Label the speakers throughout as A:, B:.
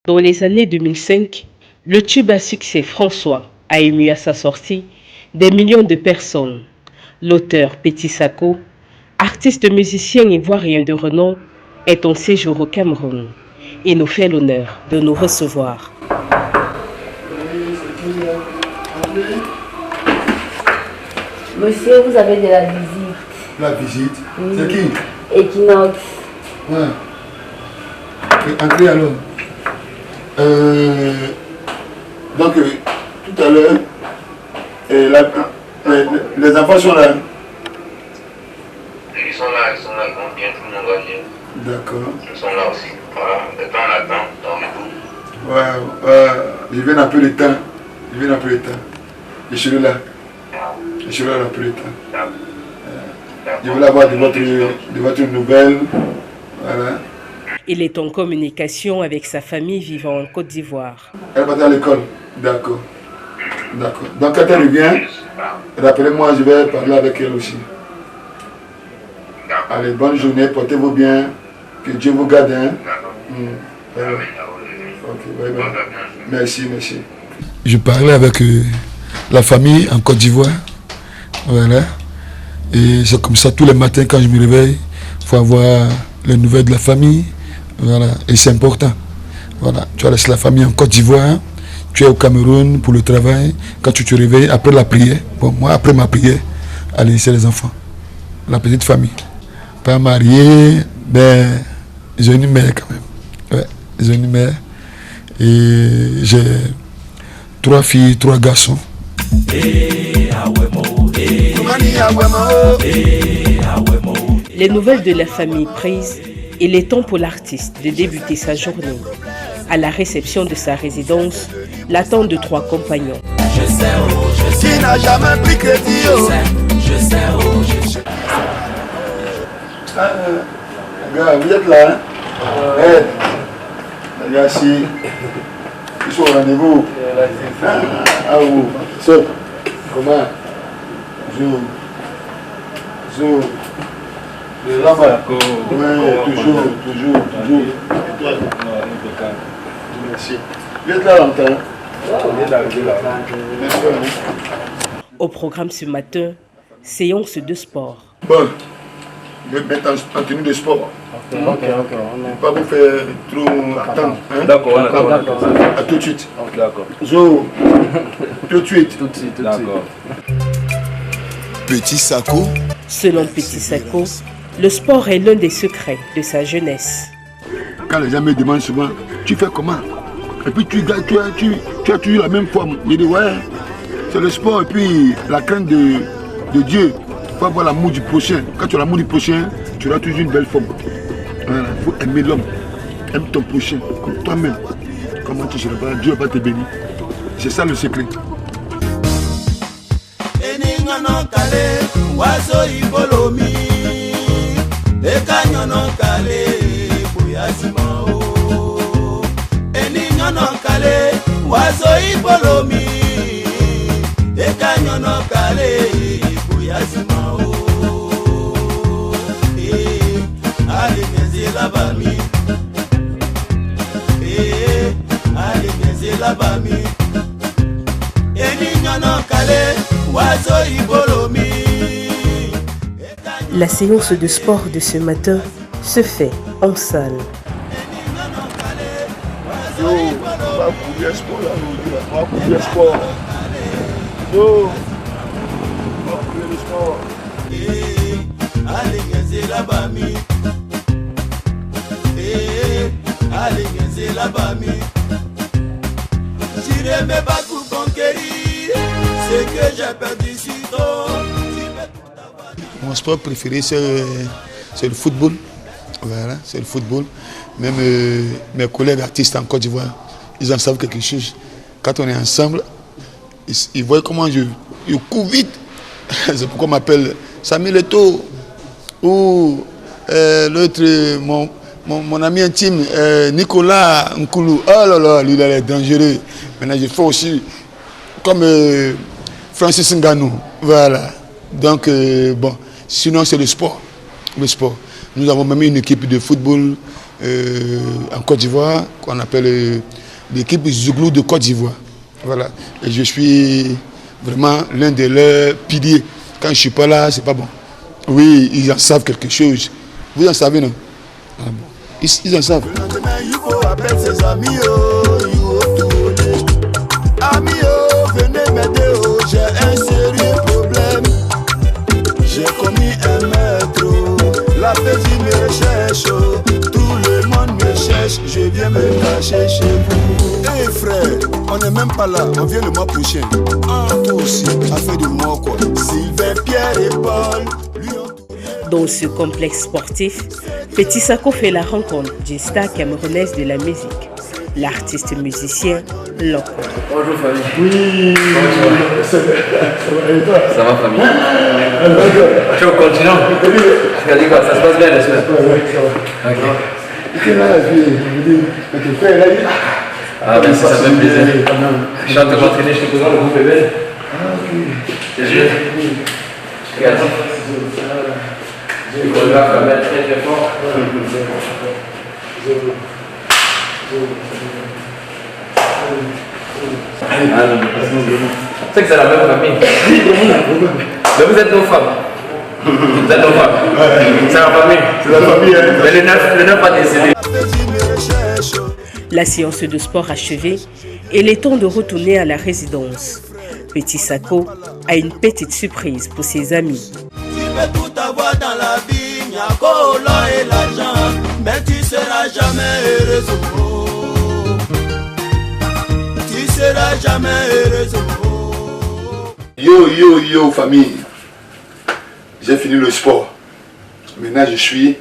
A: Dans les années 2005, le tube à succès François a ému à sa sortie des millions de personnes. L'auteur Petit Sako, artiste musicien ivoirien de renom, est en séjour au Cameroun et nous fait l'honneur de nous recevoir.
B: Monsieur, vous avez de la visite.
C: La visite?
B: Oui.
C: C'est qui?
B: Equinox.
C: Ouais. Entrez alors. Donc, tout à l'heure, les enfants sont là.
D: Ils sont là, donc bien tout le monde va venir.
C: D'accord.
D: Ils sont là aussi. Voilà, le temps on attend, dormez-vous.
C: Ouais, je viens un peu de temps. Je suis là. Je suis là un peu de temps. Je veux avoir de votre nouvelles. Voilà.
A: Il est en communication avec sa famille vivant en Côte d'Ivoire.
C: Elle va à l'école. D'accord. Donc quand elle revient, rappelez-moi, je vais parler avec elle aussi. Allez, bonne journée, portez-vous bien. Que Dieu vous garde. Hein? Ok, bye bye. Merci. Je parlais avec la famille en Côte d'Ivoire. Voilà. Et c'est comme ça tous les matins quand je me réveille, il faut avoir les nouvelles de la famille. Voilà. Et c'est important. Voilà. Tu as laissé la famille en Côte d'Ivoire. Tu es au Cameroun pour le travail. Quand tu te réveilles, après la prière, bon, moi, après ma prière, allez, c'est les enfants. La petite famille. Pas marié, mais j'ai une mère quand même. Ouais, j'ai une mère. Et j'ai 3 filles, 3 garçons.
A: Les nouvelles de la famille prises, il est temps pour l'artiste de débuter sa journée. À la réception de sa résidence, l'attendent de 3 compagnons.
C: Qui n'a jamais pris crédit? Je sais. Gars, vous êtes là, hein? Les gars, si ils sont au rendez-vous. Vous. So, comment? Zou. Là-bas. Oui, toujours. Merci. Vous êtes là longtemps?
A: Au programme ce matin, séance de sport.
C: Bon, je vais mettre en tenue de sport.
B: Ok.
C: Pas vous faire trop attendre. Hein?
E: D'accord.
C: À tout de suite.
E: D'accord.
C: Zo, tout de suite.
E: D'accord.
C: Petit Sako.
A: Selon Petit Sako, le sport est l'un des secrets de sa jeunesse.
C: Quand les gens me demandent souvent, tu fais comment? Et puis tu as toujours la même forme. Je dis ouais, c'est le sport et puis la crainte de Dieu. Il faut avoir l'amour du prochain. Quand tu as l'amour du prochain, tu auras toujours une belle forme. Voilà, il faut aimer l'homme. Aime ton prochain, comme toi-même. Comment tu seras pas, Dieu va te bénir. C'est ça le secret.
A: La séance de sport de ce matin se fait en salle.
C: Yo, on va courir sport là, on va courir sport. Yo, on va courir le sport.
F: J'irai me battre pour conquérir ce que j'ai perdu si tôt.
C: Mon sport préféré, c'est le football. Voilà, c'est le football. Même mes collègues artistes en Côte d'Ivoire, ils en savent quelque chose. Quand on est ensemble, ils voient comment je cours vite. C'est pourquoi on m'appelle Samuel Eto'o. Ou l'autre, mon ami intime, Nicolas Nkoulou. Oh là là, lui, il est dangereux. Maintenant, je fais aussi comme Francis Ngannou. Voilà. Donc, bon, sinon, c'est le sport. Le sport. Nous avons même une équipe de football en Côte d'Ivoire qu'on appelle l'équipe Zouglou de Côte d'Ivoire. Voilà. Et je suis vraiment l'un de leurs piliers. Quand je ne suis pas là, c'est pas bon. Oui, ils en savent quelque chose. Vous en savez, non? Ah bon. Ils en savent.
F: Le lendemain, il faut appeler ses amis, il faut tourner. Amis, venez m'aider, j'ai un sérieux problème. J'ai commis un meurtre, la PJ me recherche, tout le monde me cherche, je viens me cacher chez vous. Hey frère, on n'est même pas là, on vient le mois prochain. Ah, toi aussi, affaire de moi quoi. Sylvain, Pierre et Paul, lui ont tourné.
A: Dans ce complexe sportif, Petit Sako fait la rencontre d'une star camerounaise de la musique, l'artiste musicien Loco.
E: Bonjour famille.
C: Oui.
E: Ça va famille. Je suis au continent. Regardez quoi, ça se passe bien n'est-ce pas? Ok. Ah merci, ça fait plaisir. Je suis en train de m'entraîner chez Cousin, le groupe est belle. C'est juste. Regarde. Le chorégraphe va mettre très très fort. Ah non, c'est que c'est la même famille. Mais vous êtes nos femmes. Vous êtes nos femmes. C'est la famille.
C: C'est la famille. Hein.
E: Mais le neuf a décédé.
A: La séance de sport achevée, il est temps de retourner à la résidence. Petit Sako a une petite surprise pour ses amis.
F: Tu peux tout avoir dans la vie, il y a Cola et l'argent, mais tu seras jamais heureuse. Tu seras jamais heureuse.
C: Yo, famille. J'ai fini le sport. Maintenant, je vais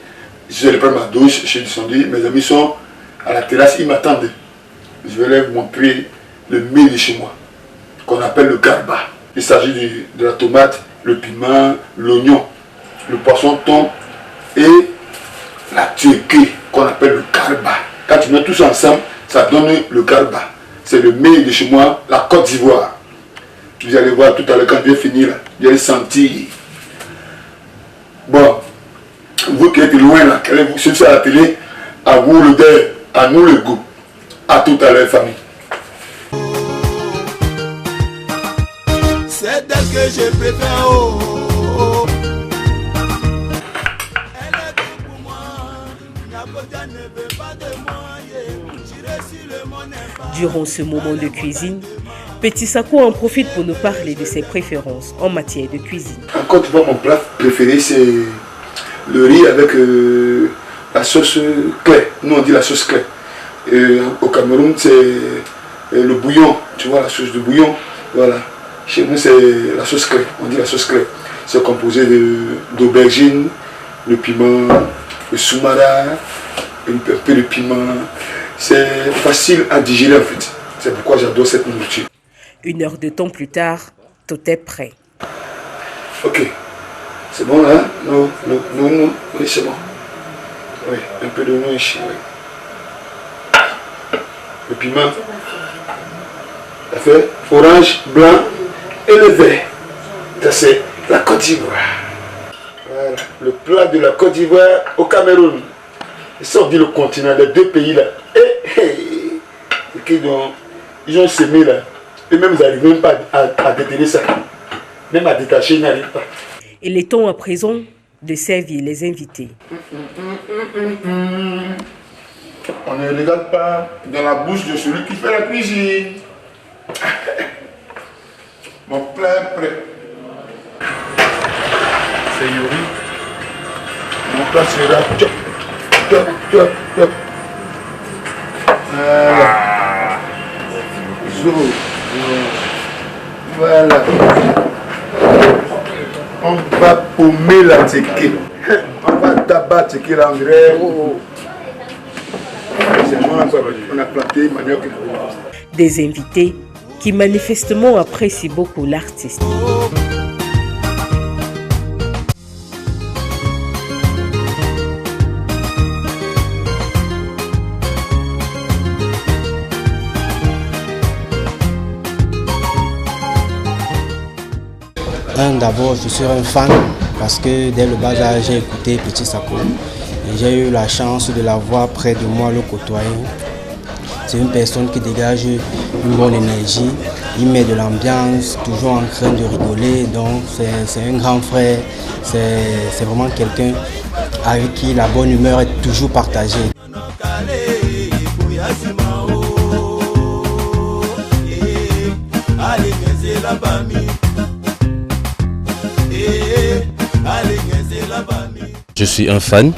C: aller prendre ma douche, je suis descendu. Mes amis sont à la terrasse, ils m'attendent. Je vais leur montrer le mets de chez moi, qu'on appelle le garba. Il s'agit de la tomate, le piment, l'oignon, le poisson thon et la turquie, qu'on appelle le garba. Quand tu mets tout ça ensemble, ça donne le garba. C'est le mets de chez moi, la Côte d'Ivoire. Vous allez voir tout à l'heure quand je vais finir, vous allez sentir. Bon, vous qui êtes loin là, qui allez vous suivre à la télé, à vous le dé, à nous le goût. À tout à l'heure, famille.
F: C'est d'elle que je préfère. Elle est tout pour moi. Napoléon ne veut pas de moi. J'irai sur le monde.
A: Durant ce moment de cuisine, Petit Sako en profite pour nous parler de ses préférences en matière de cuisine.
C: En Côte d'Ivoire, mon plat préféré, c'est le riz avec la sauce claire. Nous, on dit la sauce claire. Au Cameroun, c'est le bouillon. Tu vois, la sauce de bouillon. Voilà. Chez nous, c'est la sauce claire. On dit la sauce claire. C'est composé d'aubergines, le piment, le soumara, un peu de piment. C'est facile à digérer en fait. C'est pourquoi j'adore cette nourriture.
A: 1 heure de temps plus tard, tout est prêt.
C: Ok. C'est bon là? Non. Oui, c'est bon. Oui, un peu de noix ici. Oui. Le piment. Ça fait orange, blanc et le vert. Ça c'est la Côte d'Ivoire. Voilà. Le plat de la Côte d'Ivoire au Cameroun. Et ça on dit le continent, les deux pays là. Ils ont semé là. Et même ils n'arrivent même pas à déterrer ça. Même à détacher, ils n'arrivent pas.
A: Il est temps à présent de servir les invités.
C: On ne regarde pas dans la bouche de celui qui fait la cuisine. Mon plat est prêt. C'est Yuri. Mon plat sera top. Voilà. Voilà. On va paumer la teke. On va tabac teke là, André. C'est moi, on a planté manioc.
A: Des invités qui manifestement apprécie beaucoup l'artiste.
G: D'abord, je suis un fan parce que dès le bas âge, j'ai écouté Petit Sako et j'ai eu la chance de l'avoir près de moi, le côtoyer. C'est une personne qui dégage une bonne énergie, il met de l'ambiance, toujours en train de rigoler, donc c'est un grand frère, c'est vraiment quelqu'un avec qui la bonne humeur est toujours partagée.
H: Je suis un fan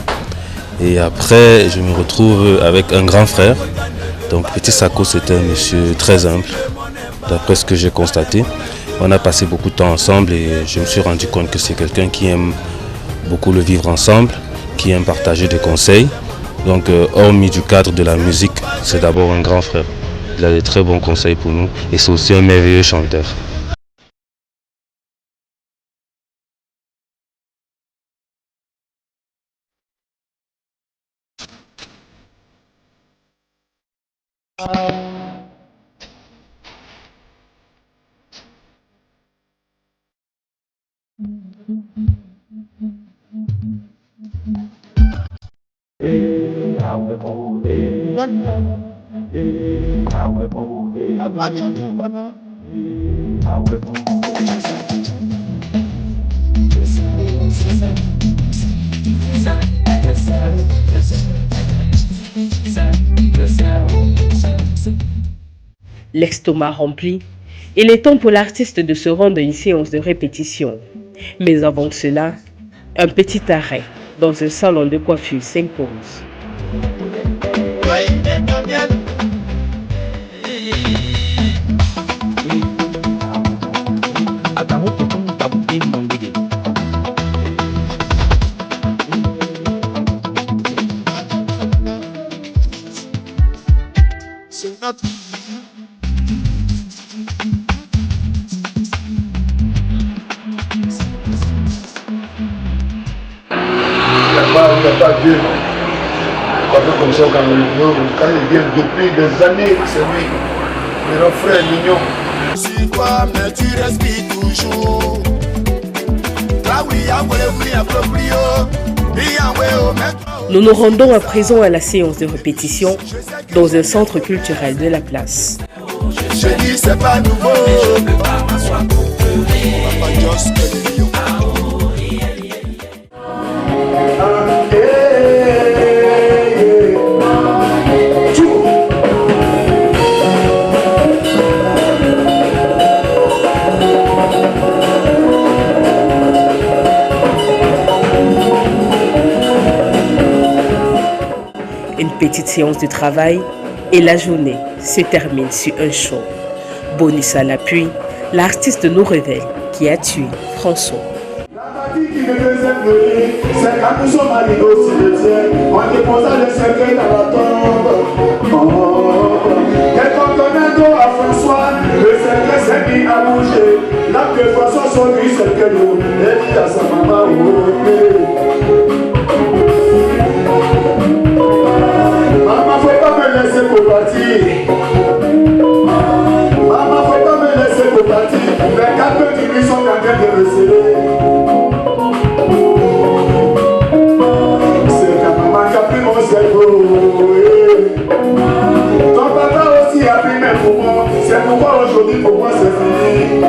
H: et après je me retrouve avec un grand frère. Donc Petit Sako, c'est un monsieur très humble, d'après ce que j'ai constaté. On a passé beaucoup de temps ensemble et je me suis rendu compte que c'est quelqu'un qui aime beaucoup le vivre ensemble, qui aime partager des conseils. Donc hormis du cadre de la musique, c'est d'abord un grand frère. Il a des très bons conseils pour nous et c'est aussi un merveilleux chanteur.
A: L'estomac rempli, il est temps pour l'artiste de se rendre à une séance de répétition. Mais avant cela, un petit arrêt dans un salon de coiffure s'impose.
C: Il n'y a pas Dieu. Comme ça, quand il vient depuis des années, c'est lui, mon frère mignon.
F: Si toi, mais tu respires toujours.
A: Nous nous rendons à présent à la séance de répétition dans un centre culturel de la place.
F: Je dis c'est pas nouveau.
A: Une petite séance de travail et la journée se termine sur un show. Bonus à l'appui, l'artiste nous révèle qui a tué François.
F: La fatigue qui me faisait pleurer, c'est quand nous sommes arrivés au cimetière, on déposa le cercueil dans la tombe. Et quand on a dos à François, le cercueil s'est mis à bouger. L'âme de François son lui, cercueil, et dit à sa maman, maman, faut pas me laisser pour partir. Maman, faut pas me laisser pour partir. Les quatre du lui sont en train de me serrer. C'est ta maman qui a pris mon cerveau. Ton papa aussi a pris mes poumons. C'est pourquoi aujourd'hui pour moi c'est fini.